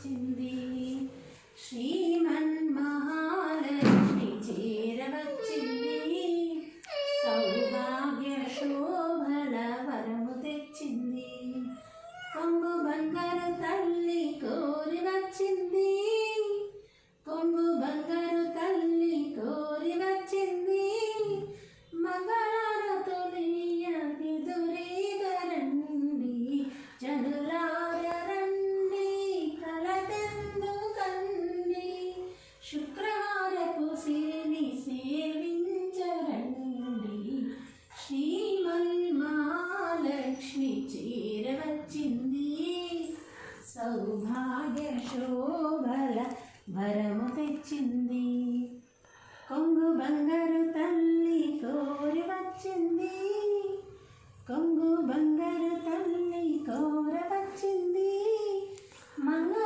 తెచ్చింది. శ్రీమన్మహాలక్ష్మి చేరవచ్చింది. సౌభాగ్య శోభల వరము తెచ్చింది. కొంగు బంగారు తల్లి కోరి వచ్చింది. కొంగు బంగారు తల్లి కోరి వచ్చింది. మంగళారతులియకి దురీదరండి, జనులార రండి, కలటెందుకండి. శుక్రవారపు సిరిని సేవించరండి. శ్రీమన్మహాలక్ష్మి చేరవచ్చింది. సౌభాగ్య శోభల వరము తెచ్చింది. కొంగు బంగారు తల్లి కోరి వచ్చింది. కొంగు బంగారు తల్లి కోర వచ్చింది. మంగళ